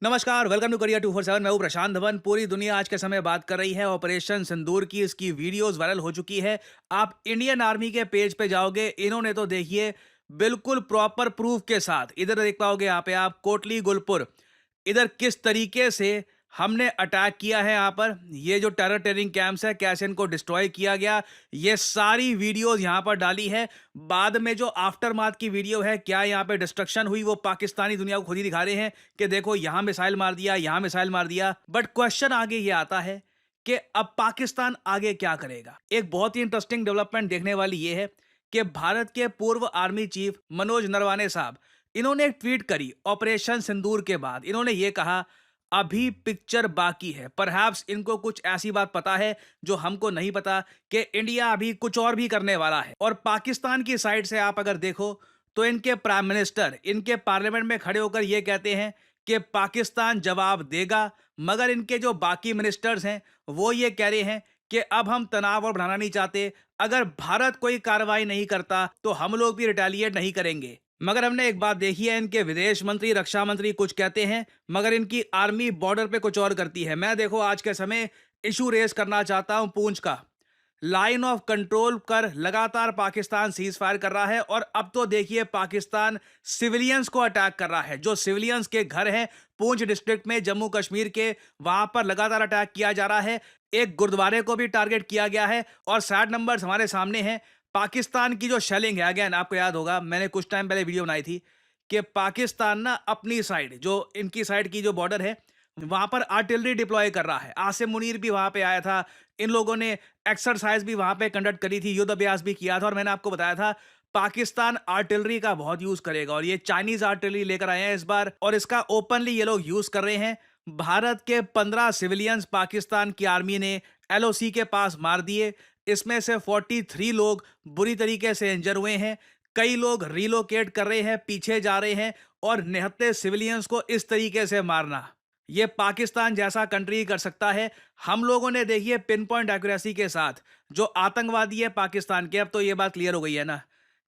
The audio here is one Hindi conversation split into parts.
नमस्कार, वेलकम टू कोरिया 247। मैं हूं प्रशांत धवन। पूरी दुनिया आज के समय बात कर रही है ऑपरेशन सिंदूर की। इसकी वीडियोस वायरल हो चुकी है। आप इंडियन आर्मी के पेज पे जाओगे, इन्होंने तो देखिए बिल्कुल प्रॉपर प्रूफ के साथ इधर देख पाओगे। यहाँ पे आप कोटली गुलपुर इधर किस तरीके से हमने अटैक किया है। यहाँ पर ये जो टेरर ट्रेनिंग कैंप्स है, कैसे इनको डिस्ट्रॉय किया गया, ये सारी वीडियोस यहाँ पर डाली है। बाद में जो आफ्टर मार्थ की वीडियो है, क्या यहाँ पे डिस्ट्रक्शन हुई, वो पाकिस्तानी दुनिया को खुद ही दिखा रहे हैं कि देखो यहाँ मिसाइल मार दिया, यहाँ मिसाइल मार दिया। बट क्वेश्चन आगे ये आता है कि अब पाकिस्तान आगे क्या करेगा। एक बहुत ही इंटरेस्टिंग डेवलपमेंट देखने वाली ये है कि भारत के पूर्व आर्मी चीफ मनोज नरवाने साहब, इन्होंने एक ट्वीट करी ऑपरेशन सिंदूर के बाद। इन्होंने ये कहा अभी पिक्चर बाकी है। परहैप्स इनको कुछ ऐसी बात पता है जो हमको नहीं पता कि इंडिया अभी कुछ और भी करने वाला है। और पाकिस्तान की साइड से आप अगर देखो तो इनके प्राइम मिनिस्टर इनके पार्लियामेंट में खड़े होकर यह कहते हैं कि पाकिस्तान जवाब देगा, मगर इनके जो बाकी मिनिस्टर्स हैं वो ये कह रहे हैं कि अब हम तनाव और बढ़ाना नहीं चाहते। अगर भारत कोई कार्रवाई नहीं करता तो हम लोग भी रिटेलिएट नहीं करेंगे। मगर हमने एक बात देखी है, इनके विदेश मंत्री रक्षा मंत्री कुछ कहते हैं मगर इनकी आर्मी बॉर्डर पे कुछ और करती है। मैं देखो आज के समय इशू रेस करना चाहता हूं पूंछ का। लाइन ऑफ कंट्रोल कर लगातार पाकिस्तान सीज फायर कर रहा है और अब तो देखिए पाकिस्तान सिविलियंस को अटैक कर रहा है। जो सिविलियंस के घर हैं पूंछ डिस्ट्रिक्ट में जम्मू कश्मीर के, वहां पर लगातार अटैक किया जा रहा है। एक गुरुद्वारे को भी टारगेट किया गया है और सैड नंबर्स हमारे सामने हैं। पाकिस्तान की जो शेलिंग है, अगेन आपको याद होगा मैंने कुछ टाइम पहले वीडियो बनाई थी कि पाकिस्तान ना अपनी साइड, जो इनकी साइड की जो बॉर्डर है, वहां पर आर्टिलरी डिप्लॉय कर रहा है। आसिम मुनीर भी वहां पे आया था। इन लोगों ने एक्सरसाइज भी वहां पे कंडक्ट करी थी, युद्ध अभ्यास भी किया था। और मैंने आपको बताया था पाकिस्तान आर्टिलरी का बहुत यूज करेगा और ये चाइनीज आर्टिलरी लेकर आए हैं इस बार और इसका ओपनली ये लोग यूज कर रहे हैं। भारत के 15 सिविलियंस पाकिस्तान की आर्मी ने एलओसी के पास मार दिए। इसमें से 43 लोग बुरी तरीके से इंजर हुए हैं। कई लोग रिलोकेट कर रहे हैं, पीछे जा रहे हैं। और निहत्ते सिविलियंस को इस तरीके से मारना, ये पाकिस्तान जैसा कंट्री कर सकता है। हम लोगों ने देखिए पिन पॉइंट एक्यूरेसी के साथ जो आतंकवादी है पाकिस्तान के, अब तो ये बात क्लियर हो गई है ना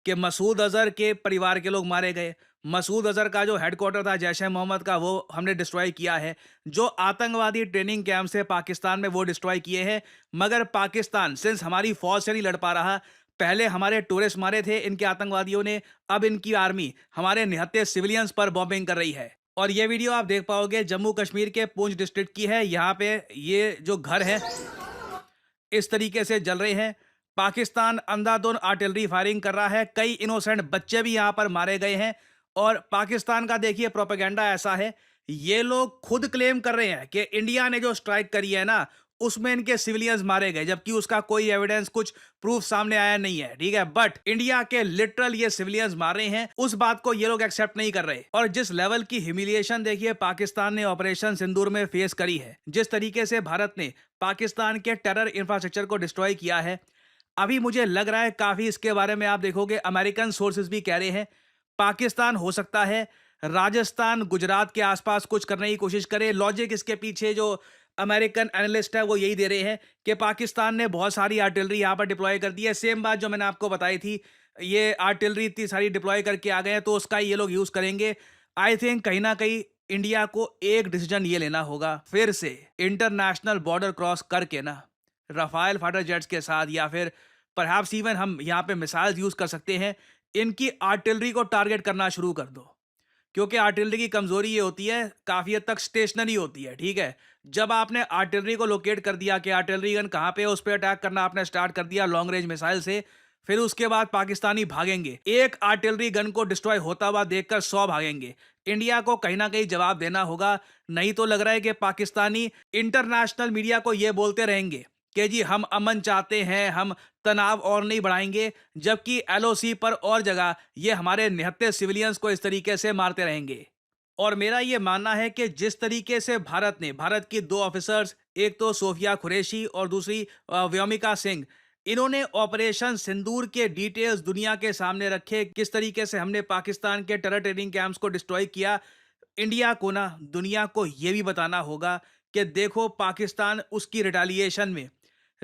कि मसूद अजहर के परिवार के लोग मारे गए। मसूद अजहर का जो हेडक्वार्टर था जैश ए मोहम्मद का, वो हमने डिस्ट्रॉय किया है। जो आतंकवादी ट्रेनिंग कैंप से पाकिस्तान में, वो डिस्ट्रॉय किए हैं। मगर पाकिस्तान सिंस हमारी फौज से नहीं लड़ पा रहा, पहले हमारे टूरिस्ट मारे थे इनके आतंकवादियों ने, अब इनकी आर्मी हमारे निहत्ते सिविलियंस पर बॉम्बिंग कर रही है। और ये वीडियो आप देख पाओगे जम्मू कश्मीर के पूंछ डिस्ट्रिक्ट की है। यहाँ पे ये जो घर है इस तरीके से जल रहे हैं। पाकिस्तान अंधाधुंध आर्टिलरी फायरिंग कर रहा है। कई इनोसेंट बच्चे भी यहां पर मारे गए हैं। और पाकिस्तान का देखिए प्रोपेगेंडा ऐसा है, ये लोग खुद क्लेम कर रहे हैं कि इंडिया ने जो स्ट्राइक करी है ना, उसमें इनके सिविलियंस मारे गए, जबकि उसका कोई एविडेंस, कुछ प्रूफ सामने आया नहीं है। ठीक है, बट इंडिया के लिटरल ये सिविलियंस मार रहे हैं, उस बात को ये लोग एक्सेप्ट नहीं कर रहे। और जिस लेवल की ह्यूमिलिएशन देखिए पाकिस्तान ने ऑपरेशन सिंदूर में फेस करी है, जिस तरीके से भारत ने पाकिस्तान के टेरर इंफ्रास्ट्रक्चर को डिस्ट्रॉय किया है, अभी मुझे लग रहा है काफी इसके बारे में आप देखोगे अमेरिकन सोर्सेज भी कह रहे हैं पाकिस्तान हो सकता है राजस्थान गुजरात के आसपास कुछ करने की कोशिश करे। लॉजिक इसके पीछे जो अमेरिकन एनालिस्ट है वो यही दे रहे हैं कि पाकिस्तान ने बहुत सारी आर्टिलरी यहां पर डिप्लॉय कर दी है। सेम बात जो मैंने आपको बताई थी, ये आर्टिलरी इतनी सारी डिप्लॉय करके आ गए हैं तो उसका ये लोग यूज करेंगे। आई थिंक कहीं ना कहीं इंडिया को एक डिसीजन ये लेना होगा, फिर से इंटरनेशनल बॉर्डर क्रॉस करके ना राफेल फाइटर जेट्स के साथ, या फिर परहैप्स इवन हम यहाँ पे मिसाइल्स यूज कर सकते हैं, इनकी आर्टिलरी को टारगेट करना शुरू कर दो। क्योंकि आर्टिलरी की कमजोरी ये होती है, काफी हद तक स्टेशनरी होती है। ठीक है, जब आपने आर्टिलरी को लोकेट कर दिया कि आर्टिलरी गन कहाँ पे है, उस पर अटैक करना आपने स्टार्ट कर दिया लॉन्ग रेंज मिसाइल से, फिर उसके बाद पाकिस्तानी भागेंगे। एक आर्टिलरी गन को डिस्ट्रॉय होता हुआ देखकर 100 भागेंगे। इंडिया को कहीं ना कहीं जवाब देना होगा, नहीं तो लग रहा है कि पाकिस्तानी इंटरनेशनल मीडिया को यह बोलते रहेंगे कि जी हम अमन चाहते हैं, हम तनाव और नहीं बढ़ाएंगे, जबकि एलओसी पर और जगह ये हमारे निहत्ते सिविलियंस को इस तरीके से मारते रहेंगे। और मेरा ये मानना है कि जिस तरीके से भारत की दो ऑफिसर्स, एक तो सोफिया कुरैशी और दूसरी व्योमिका सिंह, इन्होंने ऑपरेशन सिंदूर के डिटेल्स दुनिया के सामने रखे, किस तरीके से हमने पाकिस्तान के टेरर ट्रेनिंग कैंप्स को डिस्ट्रॉय किया। इंडिया को ना दुनिया को यह भी बताना होगा कि देखो पाकिस्तान उसकी रिटेलिएशन में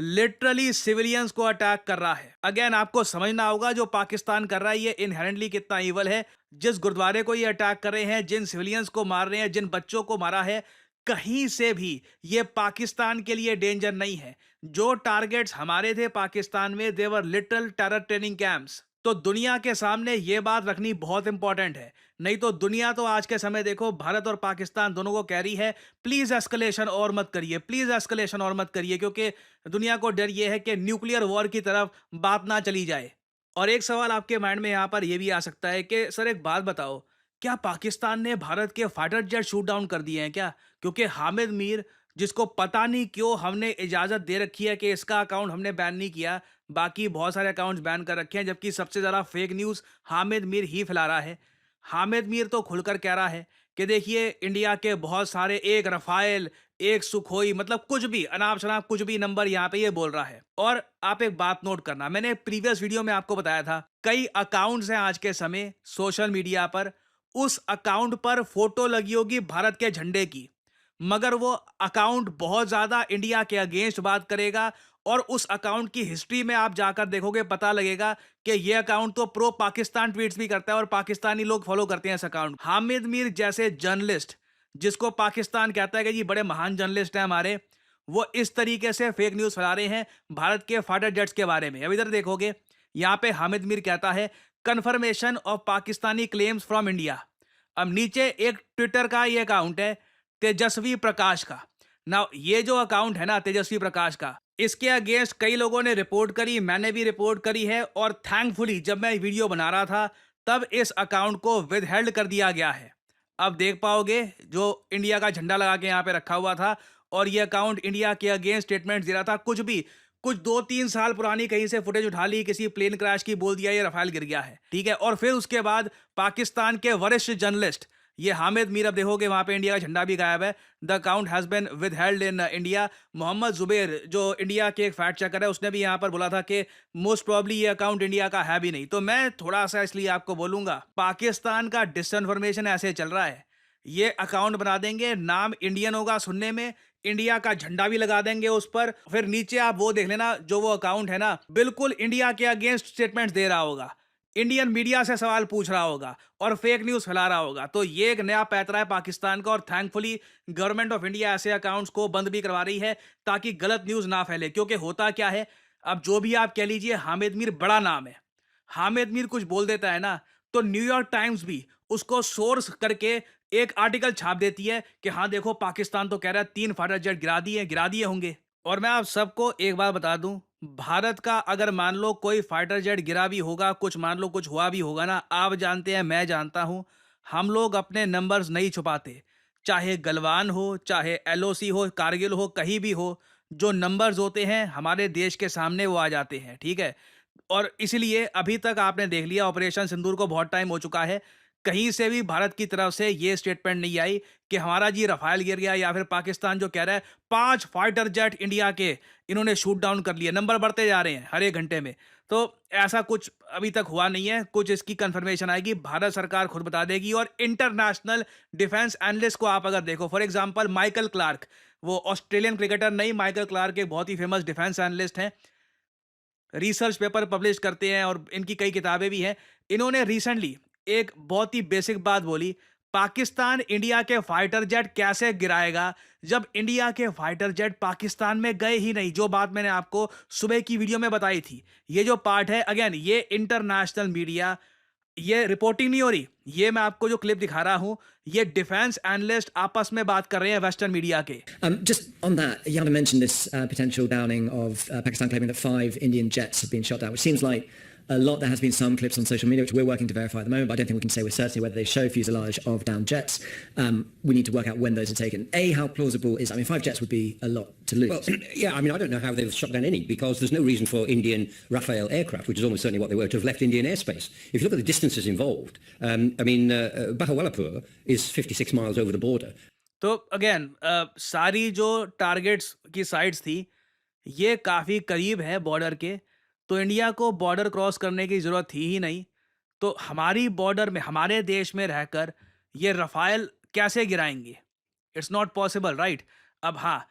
लिटरली सिविलियंस को अटैक कर रहा है। अगेन आपको समझना होगा जो पाकिस्तान कर रहा है ये इनहेरेंटली कितना ईवल है। जिस गुरुद्वारे को ये अटैक कर रहे हैं, जिन सिविलियंस को मार रहे हैं, जिन बच्चों को मारा है, कहीं से भी ये पाकिस्तान के लिए डेंजर नहीं है। जो टारगेट्स हमारे थे पाकिस्तान में, देवर लिटरल टेरर ट्रेनिंग कैंप्स। तो दुनिया के सामने ये बात रखनी बहुत इंपॉर्टेंट है। नहीं तो दुनिया तो आज के समय देखो भारत और पाकिस्तान दोनों को कह रही है प्लीज एस्केलेशन और मत करिए, प्लीज एस्केलेशन और मत करिए, क्योंकि दुनिया को डर ये है कि न्यूक्लियर वॉर की तरफ बात ना चली जाए। और एक सवाल आपके माइंड में यहां पर यह भी आ सकता है कि सर एक बात बताओ, क्या पाकिस्तान ने भारत के फाइटर जेट शूट डाउन कर दिए हैं क्या? क्योंकि हामिद मीर, जिसको पता नहीं क्यों हमने इजाजत दे रखी है कि इसका अकाउंट हमने बैन नहीं किया, बाकी बहुत सारे अकाउंट्स बैन कर रखे हैं, जबकि सबसे ज्यादा फेक न्यूज हामिद मीर ही फैला रहा है। हामिद मीर तो खुलकर कह रहा है कि देखिए इंडिया के बहुत सारे, एक रफाइल, एक सुखोई, मतलब कुछ भी अनाप शनाप कुछ भी नंबर यहाँ पे ये बोल रहा है। और आप एक बात नोट करना, मैंने प्रीवियस वीडियो में आपको बताया था कई अकाउंट्स हैं आज के समय सोशल मीडिया पर, उस अकाउंट पर फोटो लगी होगी भारत के झंडे की, मगर वो अकाउंट बहुत ज्यादा इंडिया के अगेंस्ट बात करेगा। और उस अकाउंट की हिस्ट्री में आप जाकर देखोगे, पता लगेगा कि ये अकाउंट तो प्रो पाकिस्तान ट्वीट्स भी करता है और पाकिस्तानी लोग फॉलो करते हैं इस अकाउंट। हामिद मीर जैसे जर्नलिस्ट, जिसको पाकिस्तान कहता है कि जी बड़े महान जर्नलिस्ट हैं हमारे, वो इस तरीके से फेक न्यूज फैला रहे हैं भारत के फाइटर जेट्स के बारे में। अब इधर देखोगे, यहां पे हामिद मीर कहता है confirmation of Pakistani claims from India. अब नीचे एक ट्विटर का ये अकाउंट है तेजस्वी प्रकाश का। ना ये जो अकाउंट है ना तेजस्वी प्रकाश का, इसके अगेंस्ट कई लोगों ने रिपोर्ट करी, मैंने भी रिपोर्ट करी है। और थैंकफुली जब मैं वीडियो बना रहा था तब इस अकाउंट को विदहेल्ड कर दिया गया है। अब देख पाओगे जो इंडिया का झंडा लगा के यहाँ पे रखा हुआ था और ये अकाउंट इंडिया के अगेंस्ट स्टेटमेंट दे रहा था, कुछ भी, कुछ 2-3 साल पुरानी कहीं से फुटेज उठा ली, किसी प्लेन क्रैश की, बोल दिया ये रफाल गिर गया है, ठीक है। और फिर उसके बाद पाकिस्तान के वरिष्ठ जर्नलिस्ट ये हामिद मीर, अब देखोगे वहां पे इंडिया का झंडा भी गायब है। The account has been withheld in India. Mohammed Zubair जो इंडिया के एक फैक्ट चेकर है, उसने भी यहाँ पर बोला था कि मोस्ट प्रॉब्ली ये अकाउंट इंडिया का है भी नहीं। तो मैं थोड़ा सा इसलिए आपको बोलूंगा, पाकिस्तान का डिसइंफॉर्मेशन ऐसे चल रहा है, ये अकाउंट बना देंगे, नाम इंडियन होगा सुनने में, इंडिया का झंडा भी लगा देंगे उस पर, फिर नीचे आप वो देख लेना जो वो अकाउंट है ना, बिल्कुल इंडिया के अगेंस्ट स्टेटमेंट दे रहा होगा, इंडियन मीडिया से सवाल पूछ रहा होगा और फेक न्यूज फैला रहा होगा। तो ये एक नया पैतरा है पाकिस्तान का। और थैंकफुली गवर्नमेंट ऑफ इंडिया ऐसे अकाउंट्स को बंद भी करवा रही है ताकि गलत न्यूज ना फैले। क्योंकि होता क्या है, अब जो भी आप कह लीजिए, हामिद मीर बड़ा नाम है, हामिद मीर कुछ बोल देता है ना, तो न्यूयॉर्क टाइम्स भी उसको सोर्स करके एक आर्टिकल छाप देती है कि हाँ देखो पाकिस्तान तो कह रहा है 3 फाइटर जेट गिरा दिए होंगे। और मैं आप सबको एक बात बता दूं, भारत का अगर मान लो कोई फाइटर जेट गिरा भी होगा, कुछ मान लो कुछ हुआ भी होगा ना, आप जानते हैं, मैं जानता हूं, हम लोग अपने नंबर्स नहीं छुपाते। चाहे गलवान हो, चाहे एलओसी हो, कारगिल हो, कहीं भी हो, जो नंबर्स होते हैं हमारे देश के सामने वो आ जाते हैं, ठीक है। और इसलिए अभी तक आपने देख लिया ऑपरेशन सिंदूर को बहुत टाइम हो चुका है, कहीं से भी भारत की तरफ से ये स्टेटमेंट नहीं आई कि हमारा जी रफाल गिर गया, या फिर पाकिस्तान जो कह रहा है 5 फाइटर जेट इंडिया के इन्होंने शूट डाउन कर लिए, नंबर बढ़ते जा रहे हैं हर एक घंटे में। तो ऐसा कुछ अभी तक हुआ नहीं है, कुछ इसकी कंफर्मेशन आएगी, भारत सरकार खुद बता देगी। और इंटरनेशनल डिफेंस एनालिस्ट को आप अगर देखो, फॉर एग्जांपल माइकल क्लार्क, वो ऑस्ट्रेलियन क्रिकेटर नहीं, माइकल क्लार्क एक बहुत ही फेमस डिफेंस एनालिस्ट हैं, रिसर्च पेपर पब्लिश करते हैं और इनकी कई किताबें भी हैं। इन्होंने रिसेंटली एक बहुत ही बेसिक बात बोली, पाकिस्तान इंडिया के फाइटर जेट कैसे गिराएगा जब इंडिया के फाइटर जेट पाकिस्तान में गए ही नहीं। जो बात मैंने आपको सुबह की वीडियो में बताई थी, ये जो पार्ट है, अगेन ये इंटरनेशनल मीडिया, ये रिपोर्टिंग नहीं हो रही, ये मैं आपको जो क्लिप दिखा रहा हूं, ये डिफेंस एनालिस्ट आपस में बात कर रहे हैं वेस्टर्न मीडिया के। Just on that, Yana mentioned this potential downing of Pakistan claiming that 5 Indian jets have been shot down, which seems like a lot. There has been some clips on social media which we're working to verify at the moment, but I don't think we can say with certainty whether they show fuselage of downed jets. We need to work out when those are taken. A, how plausible is, I mean, 5 jets would be a lot to lose. Well, yeah, I mean, I don't know how they've shot down any, because there's no reason for Indian Rafale aircraft, which is almost certainly what they were, to have left Indian airspace. If you look at the distances involved, I mean, Bahawalapur is 56 miles over the border. तो अगेन सारी जो टारगेट्स की साइट्स थी, ये काफ़ी करीब है बॉर्डर के, तो इंडिया को बॉर्डर क्रॉस करने की ज़रूरत थी ही नहीं। तो हमारी बॉर्डर में, हमारे देश में रहकर ये रफ़ाइल कैसे गिराएंगे? It's not possible, right? अब हाँ,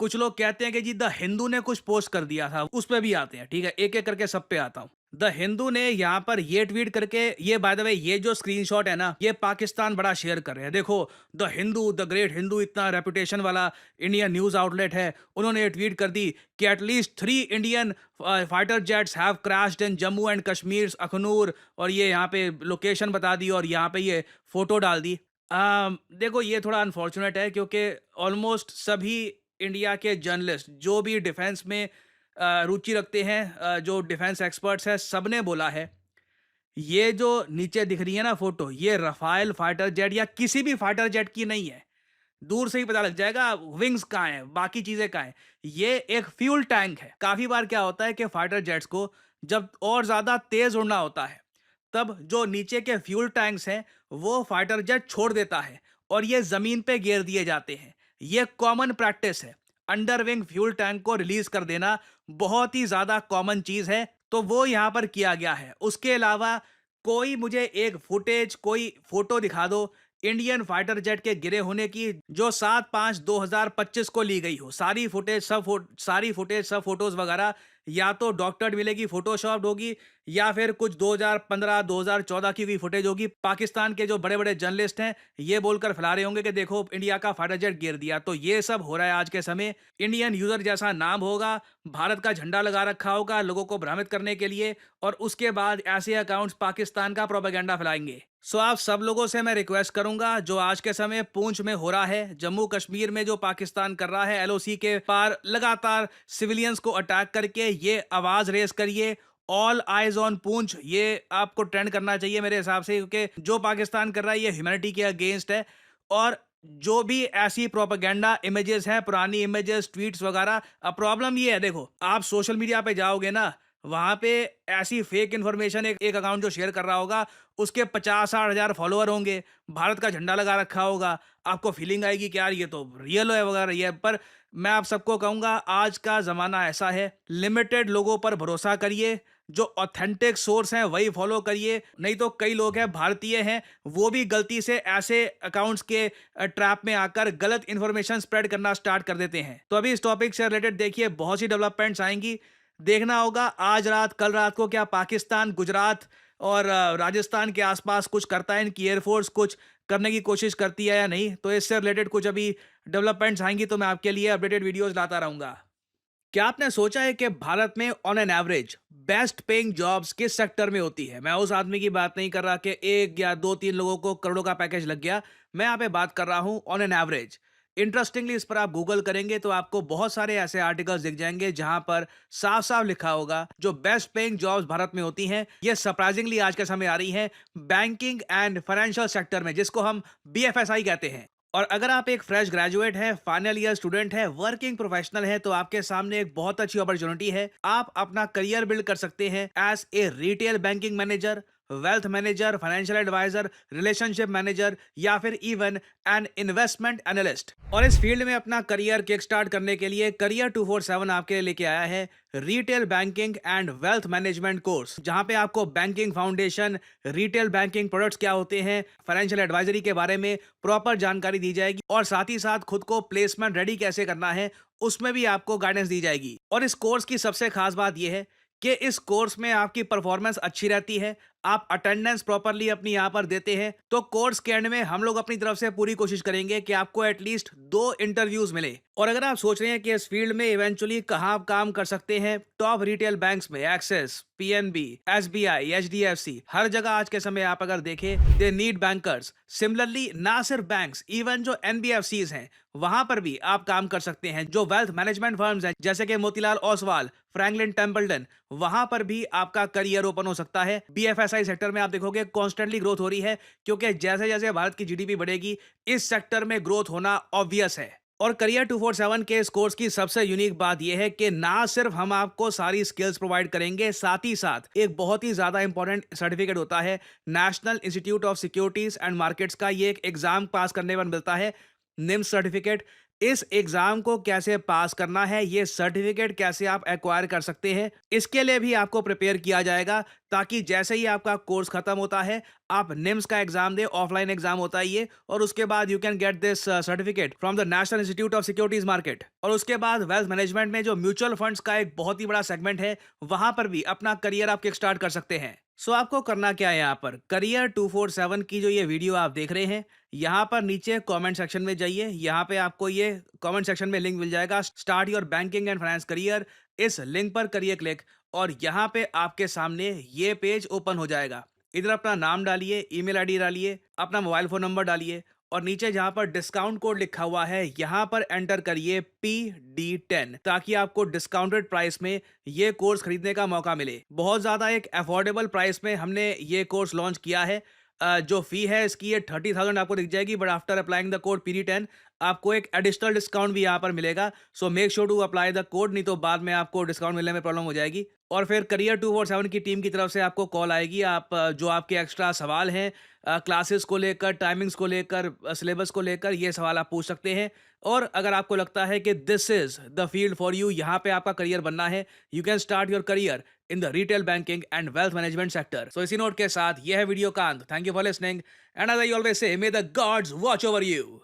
कुछ लोग कहते हैं कि जी द हिंदू ने कुछ पोस्ट कर दिया था, उस पे भी आते हैं, ठीक है, एक एक करके सब पे आता हूं। द हिंदू ने यहाँ पर ये ट्वीट करके, ये बाय द वे ये जो स्क्रीनशॉट है ना, ये पाकिस्तान बड़ा शेयर कर रहे हैं। देखो, the Hindu, the great Hindu, इतना रेपुटेशन वाला इंडियन न्यूज आउटलेट है, उन्होंने ये ट्वीट कर दी कि at least 3 Indian fighter jets have crashed in Jammu and Kashmir Akhnoor, और ये यहाँ पे लोकेशन बता दी और यहाँ पे ये फोटो डाल दी। देखो, ये थोड़ा अनफॉर्चुनेट है क्योंकि ऑलमोस्ट सभी इंडिया के जर्नलिस्ट जो भी डिफेंस में रुचि रखते हैं, जो डिफेंस एक्सपर्ट्स हैं, सबने बोला है ये जो नीचे दिख रही है ना फोटो, ये रफाल फाइटर जेट या किसी भी फाइटर जेट की नहीं है। दूर से ही पता लग जाएगा विंग्स कहाँ हैं, बाकी चीजें कहाँ हैं। ये एक फ्यूल टैंक है। काफी बार क्या होता है कि फाइटर जेट्स को जब और ज्यादा तेज उड़ना होता है, तब जो नीचे के फ्यूल टैंक्स हैं वो फाइटर जेट छोड़ देता है और ये जमीन पे गिर दिए जाते हैं। ये कॉमन प्रैक्टिस है। अंडर विंग फ्यूल टैंक को रिलीज कर देना बहुत ही ज्यादा कॉमन चीज है, तो वो यहां पर किया गया है। उसके अलावा कोई मुझे एक फुटेज, कोई फोटो दिखा दो इंडियन फाइटर जेट के गिरे होने की जो 7/5/2025 को ली गई हो। सारी फुटेज सब फोटोज वगैरह या तो डॉक्टर्ड मिलेगी, फोटोशॉप्ड होगी, या फिर कुछ 2015 2014 की भी फुटेज होगी। पाकिस्तान के जो बड़े बड़े जर्नलिस्ट हैं ये बोलकर फैला रहे होंगे कि देखो इंडिया का फाइटर जेट गिर दिया। तो ये सब हो रहा है आज के समय। इंडियन यूजर जैसा नाम होगा, भारत का झंडा लगा रखा होगा लोगों को भ्रमित करने के लिए, और उसके बाद ऐसे अकाउंट्स पाकिस्तान का प्रोपेगेंडा फैलाएंगे। सो आप सब लोगों से मैं रिक्वेस्ट करूंगा, जो आज के समय पूंछ में हो रहा है, जम्मू कश्मीर में जो पाकिस्तान कर रहा है, एलओसी के पार लगातार सिविलियंस को अटैक करके, ये आवाज रेस करिए, ऑल आइज ऑन पूंछ, ये आपको ट्रेंड करना चाहिए मेरे हिसाब से, क्योंकि जो पाकिस्तान कर रहा है ये ह्यूमैनिटी के अगेंस्ट है। और जो भी ऐसी प्रोपेगेंडा इमेजेस हैं, पुरानी इमेजेस, ट्वीट्स वगैरह, अब प्रॉब्लम ये है, देखो आप सोशल मीडिया पे जाओगे ना, वहां पे ऐसी फेक इन्फॉर्मेशन, एक अकाउंट जो शेयर कर रहा होगा उसके 50-60 हजार फॉलोअर होंगे, भारत का झंडा लगा रखा होगा, आपको फीलिंग आएगी कि यार ये तो रियल है वगैरह ये। पर मैं आप सबको कहूंगा, आज का जमाना ऐसा है, लिमिटेड लोगों पर भरोसा करिए, जो ऑथेंटिक सोर्स हैं वही फॉलो करिए। नहीं तो कई लोग हैं, भारतीय हैं, वो भी गलती से ऐसे अकाउंट्स के ट्रैप में आकर गलत इंफॉर्मेशन स्प्रेड करना स्टार्ट कर देते हैं। तो अभी इस टॉपिक से रिलेटेड देखिए बहुत सी डेवलपमेंट्स आएंगी। देखना होगा आज रात, कल रात को क्या पाकिस्तान गुजरात और राजस्थान के आसपास कुछ करता है, इनकी एयरफोर्स कुछ करने की कोशिश करती है या नहीं। तो इससे रिलेटेड कुछ अभी डेवलपमेंट्स आएंगी तो मैं आपके लिए अपडेटेड वीडियोस लाता रहूंगा। क्या आपने सोचा है कि भारत में on an average best paying jobs किस सेक्टर में होती है? मैं उस आदमी की बात नहीं कर रहा कि एक या दो तीन लोगों को करोड़ों का पैकेज लग गया। मैं यहाँ पे बात कर रहा हूँ ऑन एन एवरेज। इंटरेस्टिंगली इस पर आप गूगल करेंगे तो आपको बहुत सारे ऐसे आर्टिकल्स दिख जाएंगे जहां पर साफ साफ लिखा होगा जो बेस्ट पेइंग जॉब्स भारत में होती हैं, ये सरप्राइजिंगली आज के समय आ रही हैं बैंकिंग एंड फाइनेंशियल सेक्टर में, जिसको हम बीएफएसआई कहते हैं। और अगर आप एक फ्रेश ग्रेजुएट है, फाइनल ईयर स्टूडेंट है, वर्किंग प्रोफेशनल है, तो आपके सामने एक बहुत अच्छी अपॉर्चुनिटी है। आप अपना करियर बिल्ड कर सकते हैं as a retail banking manager, wealth manager, financial advisor, relationship manager, या फिर इवन एन इन्वेस्टमेंट एनालिस्ट। और इस फील्ड में अपना करियर किक स्टार्ट करने के लिए करियर 247 आपके लिए लेके आया है retail banking and wealth management course, जहां पे आपको banking foundation, retail banking products क्या होते हैं, फाइनेंशियल एडवाइजरी के बारे में प्रॉपर जानकारी दी जाएगी, और साथ ही साथ खुद को प्लेसमेंट रेडी कैसे करना है उसमें भी आपको गाइडेंस दी जाएगी। और इस कोर्स की सबसे खास बात यह है कि इस कोर्स में आपकी परफॉर्मेंस अच्छी रहती है, आप अटेंडेंस प्रॉपरली अपनी यहाँ पर देते हैं, तो कोर्स के एंड में हम लोग अपनी तरफ से पूरी कोशिश करेंगे कि आपको एटलीस्ट 2 इंटरव्यूज मिले। और अगर आप सोच रहे हैं कि इस फील्ड में इवेंचुअली कहाँ आप काम कर सकते हैं, टॉप रिटेल बैंक्स में, एक्सिस, पीएनबी, एसबीआई, एचडीएफसी, हर जगह आज के समय आप अगर देखें दे नीड बैंकर्स। सिमिलरली ना सिर्फ बैंक्स, इवन जो एनबीएफसीज हैं वहां पर भी आप काम कर सकते हैं। जो वेल्थ मैनेजमेंट फर्म्स हैं जैसे कि मोतीलाल ओसवाल, फ्रैंकलिन टेम्पल्टन, वहां पर भी आपका करियर ओपन हो सकता है। बीएफएसआई सेक्टर में आप देखोगे कॉन्स्टेंटली ग्रोथ हो रही है, क्योंकि जैसे जैसे भारत की जीडीपी बढ़ेगी इस सेक्टर में ग्रोथ होना ऑब्वियस है। और करियर 247 के इस कोर्स की सबसे यूनिक बात यह है कि ना सिर्फ हम आपको सारी स्किल्स प्रोवाइड करेंगे, साथ ही साथ एक बहुत ही ज्यादा इंपॉर्टेंट सर्टिफिकेट होता है national institute of securities and markets का। ये एक एग्जाम पास करने पर मिलता है, निम्स सर्टिफिकेट। इस एग्जाम को कैसे पास करना है, ये सर्टिफिकेट कैसे आप एक्वायर कर सकते हैं, इसके लिए भी आपको प्रिपेयर किया जाएगा, ताकि जैसे ही आपका कोर्स खत्म होता है आप निम्स का एग्जाम दे, ऑफलाइन एग्जाम होता है ये, और उसके बाद you can get this certificate from the national institute of securities market. और उसके बाद वेल्थ मैनेजमेंट में जो म्यूचुअल फंड्स का एक बहुत ही बड़ा सेगमेंट है, वहां पर भी अपना करियर आप किक स्टार्ट कर सकते हैं। सो आपको करना क्या है, यहाँ पर करियर 247 की जो ये वीडियो आप देख रहे हैं, यहाँ पर नीचे कमेंट सेक्शन में जाइए, यहाँ पे आपको ये कमेंट सेक्शन में लिंक मिल जाएगा, start your banking and finance career. इस लिंक पर करिए क्लिक, और यहाँ पे आपके सामने ये पेज ओपन हो जाएगा। इधर अपना नाम डालिए, ईमेल आईडी डालिए, अपना मोबाइल फोन नंबर डालिए, और नीचे जहां पर डिस्काउंट कोड लिखा हुआ है यहां पर एंटर करिए PD10, ताकि आपको डिस्काउंटेड प्राइस में ये कोर्स खरीदने का मौका मिले। बहुत ज्यादा एक अफोर्डेबल प्राइस में हमने ये कोर्स लॉन्च किया है। जो फी है इसकी ये 30,000 आपको दिख जाएगी, but after applying the code PD10 आपको एक एडिशनल डिस्काउंट भी यहाँ पर मिलेगा। So make sure to apply the code, नहीं तो बाद में आपको डिस्काउंट मिलने में प्रॉब्लम हो जाएगी। और फिर करियर 247 की टीम की तरफ से आपको कॉल आएगी। आप जो आपके एक्स्ट्रा सवाल हैं क्लासेस को लेकर, टाइमिंग्स को लेकर, सिलेबस को लेकर, ये सवाल आप पूछ सकते हैं। और अगर आपको लगता है कि this is the field for you, यहाँ पे आपका करियर बनना है, you can start your career in the retail banking and wealth management sector. So इसी नोट के साथ यह है वीडियो का अंत। Thank you for listening, and as I always say, may the gods watch over you.